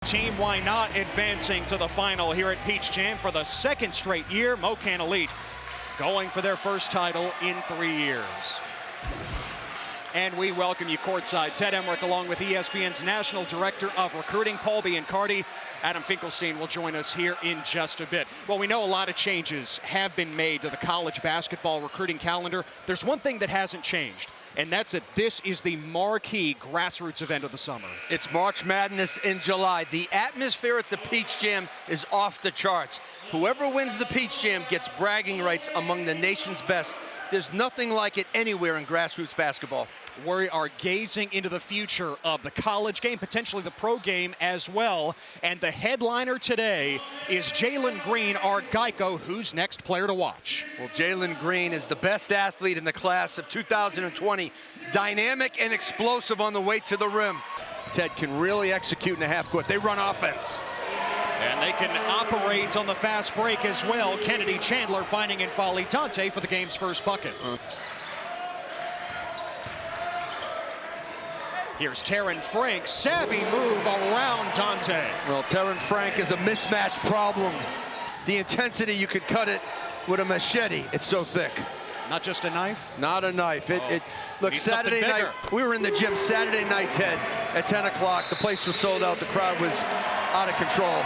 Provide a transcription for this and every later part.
Team Why Not advancing to the final here at Peach Jam for the second straight year. MOKAN Elite going for their first title in 3 years. And we welcome you courtside. Ted Emmerich along with ESPN's National Director of Recruiting, Paul Biancardi. Adam Finkelstein will join us here in just a bit. Well, we know a lot of changes have been made to the college basketball recruiting calendar. There's one thing that hasn't changed, and that's that this is the marquee grassroots event of the summer. It's March Madness in July. The atmosphere at the Peach Jam is off the charts. Whoever wins the Peach Jam gets bragging rights among the nation's best. There's nothing like it anywhere in grassroots basketball. We are gazing into the future of the college game, potentially the pro game as well. And the headliner today is Jalen Green, our Geico, who's next player to watch. Well, Jalen Green is the best athlete in the class of 2020. Dynamic and explosive on the way to the rim. Ted can really execute in the half court. They run offense. And they can operate on the fast break as well. Kennedy Chandler finding N'Faly Dante for the game's first bucket. Here's Terran Frank, savvy move around Dante. Well, Terran Frank is a mismatch problem. The intensity, you could cut it with a machete. It's so thick. Not just a knife? Not a knife. Look, Saturday night, we were in the gym Saturday night, Ted, at 10 o'clock. The place was sold out. The crowd was out of control.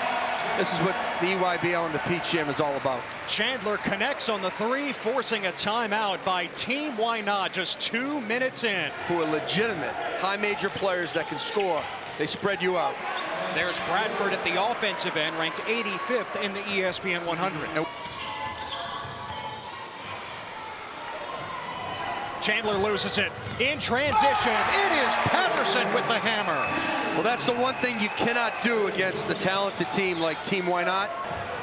This is what the EYBL and the Peach Jam is all about. Chandler connects on the three, forcing a timeout by Team Why Not just 2 minutes in. Who are legitimate, high major players that can score. They spread you out. There's Bradford at the offensive end, ranked 85th in the ESPN 100. Chandler loses it in transition. It is Patterson with the hammer. Well, that's the one thing you cannot do against a talented team like Team Why Not.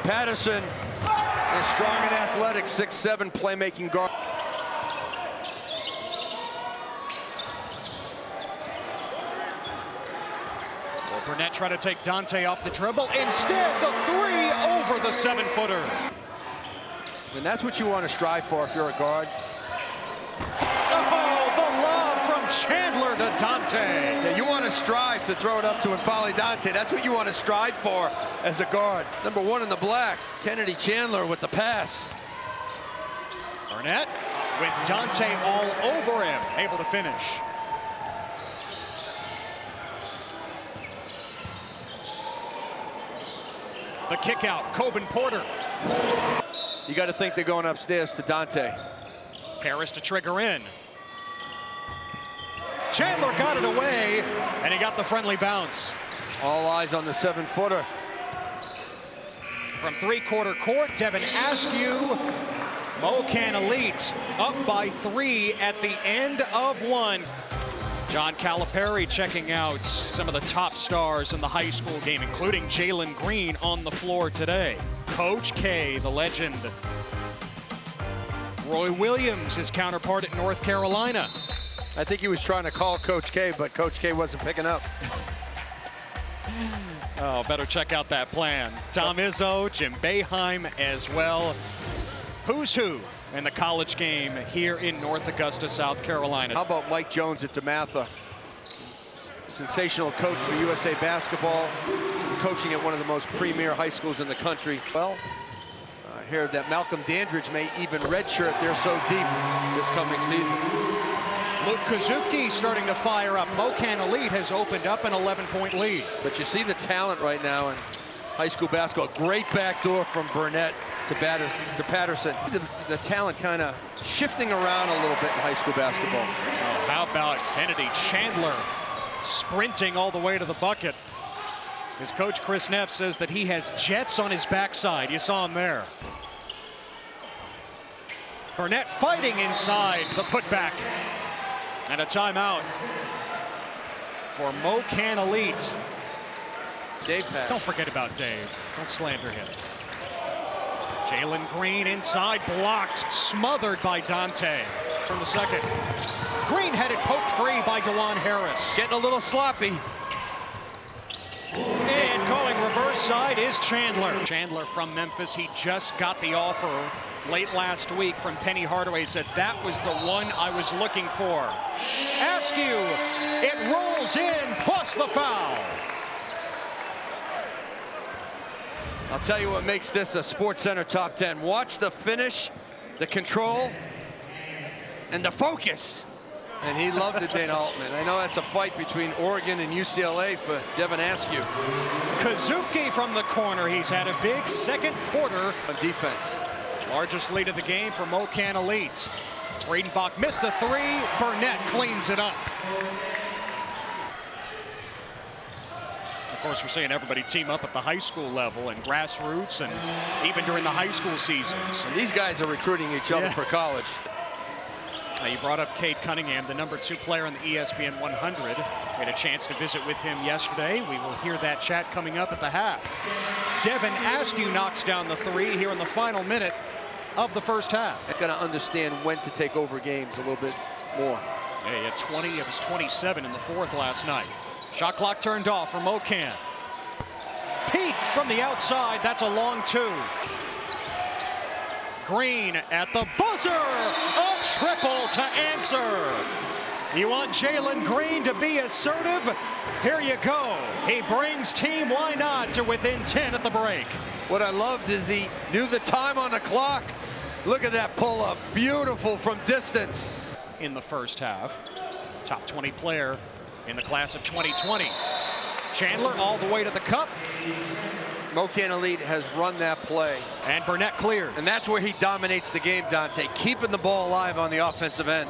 Patterson is strong and athletic, 6'7" playmaking guard. Well, Burnett tried to take Dante off the dribble. Instead, the three over the 7-footer. And that's what you want to strive for if you're a guard. Oh, the lob from Chandler to Dante. Yeah, you want to strive to throw it up to N'Faly Dante. That's what you want to strive for as a guard. Number 1 in the black, Kennedy Chandler with the pass. Burnett with Dante all over him, able to finish. The kick out, Coben Porter. You got to think they're going upstairs to Dante. Harris to trigger in. Chandler got it away, and he got the friendly bounce. All eyes on the 7-footer. From three-quarter court, Devin Askew, MOKAN Elite up by 3 at the end of 1. John Calipari checking out some of the top stars in the high school game, including Jalen Green on the floor today. Coach K, the legend. Roy Williams, his counterpart at North Carolina. I think he was trying to call Coach K, but Coach K wasn't picking up. Oh, better check out that plan. Tom Izzo, Jim Boeheim as well. Who's who in the college game here in North Augusta, South Carolina? How about Mike Jones at DeMatha? Sensational coach for USA Basketball, coaching at one of the most premier high schools in the country. Well, I hear that Malcolm Dandridge may even redshirt. They're so deep this coming season. Luke Kazuki starting to fire up. MOKAN Elite has opened up an 11-point lead. But you see the talent right now in high school basketball. Great backdoor from Burnett to Patterson. The talent kind of shifting around a little bit in high school basketball. Oh, how about Kennedy Chandler sprinting all the way to the bucket? His coach Chris Neff says that he has jets on his backside. You saw him there. Burnett fighting inside the putback. And a timeout for MOKAN Elite. Dave pass. Don't forget about Dave. Don't slander him. Jalen Green inside, blocked, smothered by Dante from the second. Green had it poked free by DeJuan Harris. Getting a little sloppy. And going reverse side is Chandler. Chandler from Memphis, he just got the offer late last week from Penny Hardaway. Said that was the one I was looking for. Askew, it rolls in, plus the foul. I'll tell you what makes this a Sports Center top 10. Watch the finish, the control, and the focus. And he loved it, Dana Altman. I know that's a fight between Oregon and UCLA for Devin Askew. Kazuki from the corner. He's had a big second quarter. On defense. Largest lead of the game for MOKAN Elite. Friedenbach missed the three. Burnett cleans it up. Of course, we're seeing everybody team up at the high school level and grassroots and even during the high school seasons. And these guys are recruiting each other for college. You brought up Cade Cunningham, the #2 player on the ESPN 100. We had a chance to visit with him yesterday. We will hear that chat coming up at the half. Devin Askew knocks down the three here in the final minute of the first half. He's got to understand when to take over games a little bit more. Yeah, he had 20 of his 27 in the fourth last night. Shot clock turned off for MOKAN. Peek from the outside. That's a long two. Green at the buzzer. A triple to answer. You want Jalen Green to be assertive? Here you go. He brings Team Why Not to within 10 at the break. What I loved is he knew the time on the clock. Look at that pull-up. Beautiful from distance. In the first half, top 20 player in the class of 2020. Chandler all the way to the cup. MOKAN Elite has run that play. And Burnett cleared. And that's where he dominates the game, Dante, keeping the ball alive on the offensive end.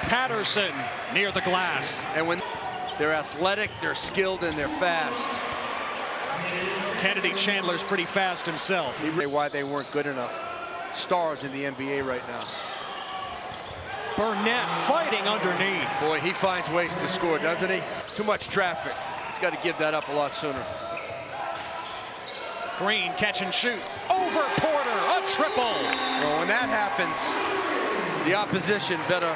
Patterson near the glass. And when they're athletic, they're skilled, and they're fast. Kennedy Chandler's pretty fast himself. Why they weren't good enough. Stars in the NBA right now. Burnett fighting underneath. Boy, he finds ways to score, doesn't he? Too much traffic. He's got to give that up a lot sooner. Green catch and shoot. Over Porter, a triple. Well, when that happens, the opposition better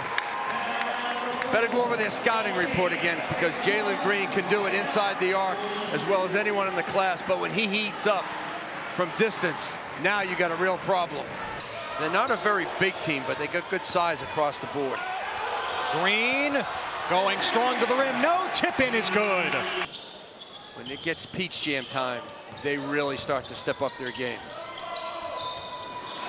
go over their scouting report again, because Jalen Green can do it inside the arc as well as anyone in the class. But when he heats up from distance, now you got a real problem. They're not a very big team, but they got good size across the board. Green going strong to the rim. No, tip in is good. When it gets Peach Jam time, they really start to step up their game.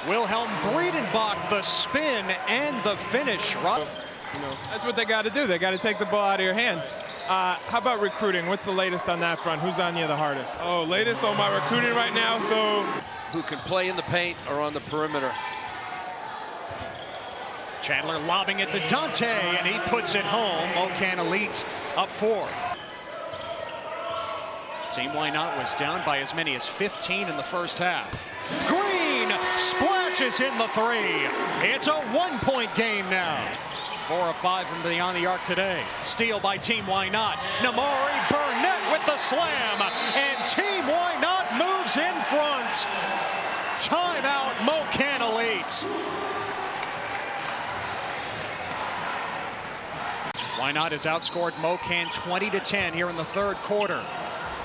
Wilhelm Friedenbach, the spin and the finish. You know, that's what they got to do. They got to take the ball out of your hands. How about recruiting? What's the latest on that front? Who's on you the hardest? Oh, latest on my recruiting right now, so. Who can play in the paint or on the perimeter. Chandler lobbing it to Dante, and he puts it home. MOKAN Elite up 4. Team Why Not was down by as many as 15 in the first half. Green splashes in the three. It's a 1-point game now. 4 of 5 from beyond the arc today. Steal by Team Why Not. Namari Burnett with the slam. And Team Why Not moves in front. Timeout, MOKAN Elite. Why Not has outscored MOKAN 20-10 here in the third quarter.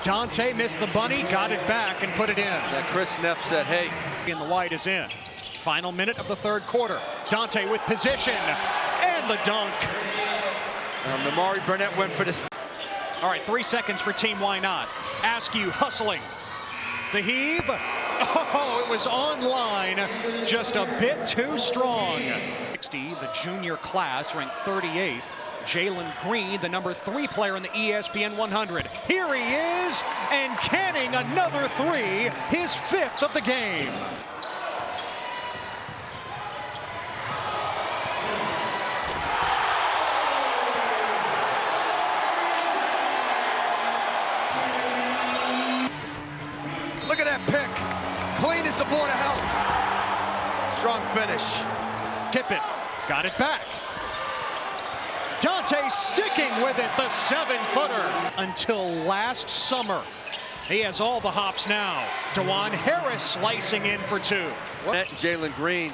Dante missed the bunny, got it back, and put it in. That Chris Neff said, hey. And the white is in. Final minute of the third quarter. Dante with position, and the dunk. Namari Burnett went for the... All right, 3 seconds for Team Why Not. Askew hustling. The heave. Oh, it was online. Just a bit too strong. 60, the junior class, ranked 38th. Jalen Green, the #3 player in the ESPN 100. Here he is, and canning another three, his 5th of the game. Look at that pick. Clean as the board of health. Strong finish. Tippett got it back. Dante sticking with it, the 7-footer. Until last summer. He has all the hops now. DeJuan Harris slicing in for 2. Jalen Green.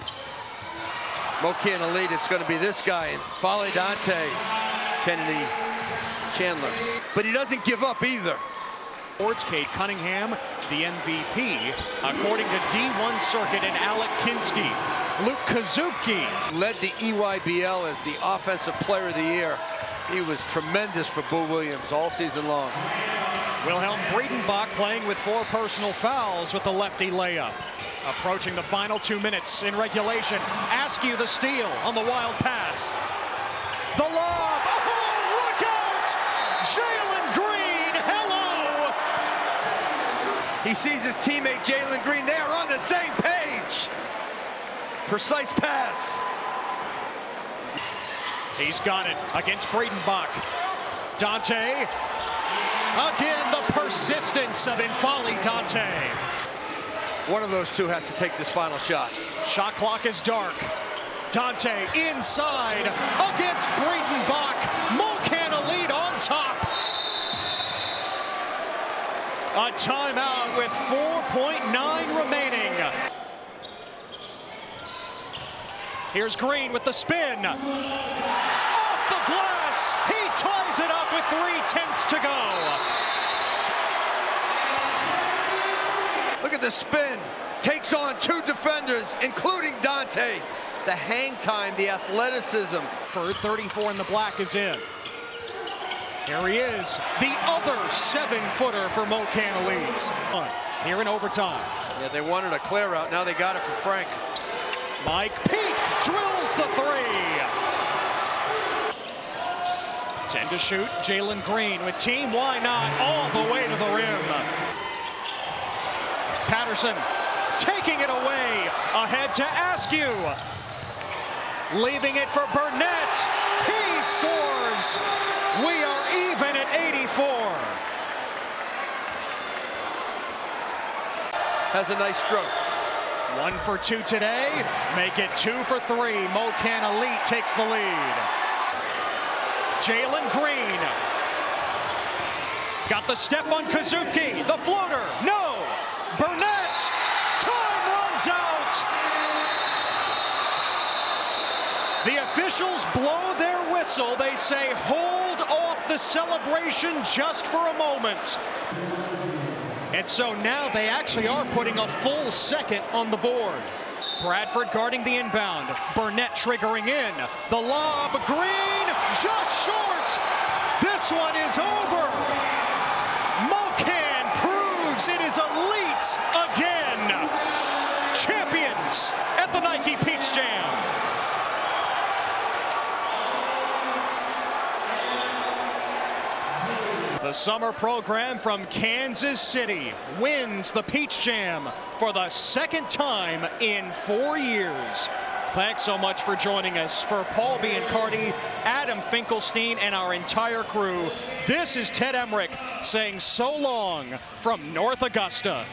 MOKAN Elite, it's going to be this guy. And Fale Dante, Kennedy Chandler. But he doesn't give up either. Cade Cunningham, the MVP, according to D1 Circuit and Alec Kinsky. Luke Kazuki led the EYBL as the Offensive Player of the Year He was tremendous for Boo Williams all season long. Wilhelm Breedenbach playing with 4 personal fouls with the lefty layup. Approaching the final 2 minutes in regulation. Askew the steal on the wild pass. The lob. Oh, look out! Jalen Green, hello! He sees his teammate Jalen Green. They are on the same page. Precise pass. He's got it against Breedenbach. Dante. Again, the persistence of Infali Dante. One of those two has to take this final shot. Shot clock is dark. Dante inside against Breedenbach. MOKAN Elite on top. A timeout with 4.9 remaining. Here's Green with the spin. Off the glass. He ties it up with 3/10 to go. Look at the spin. Takes on 2 defenders, including Dante. The hang time, the athleticism. For 34 in the black is in. Here he is, the other 7-footer for MOKAN Elite. Here in overtime. Yeah, they wanted a clear out. Now they got it for Frank. Mike Peak drills the 3. 10 to shoot. Jalen Green with team why not all the way to the rim. Patterson taking it away. Ahead to Askew. Leaving it for Burnett. He scores. We are even at 84. Has a nice stroke. 1 for 2 today. Make it 2 for 3. MOKAN Elite takes the lead. Jalen Green. Got the step on Kazuki. The floater. No. Burnett. Time runs out. The officials blow their whistle. They say hold off the celebration just for a moment. And so now they actually are putting a full second on the board. Bradford guarding the inbound. Burnett triggering in. The lob. Green just short. This one is over. MOKAN proves it is elite again. Champions at the Nike Peach Jam. The summer program from Kansas City wins the Peach Jam for the 2nd time in 4 years. Thanks so much for joining us. For Paul Biancardi, Adam Finkelstein, and our entire crew, this is Ted Emmerich saying so long from North Augusta.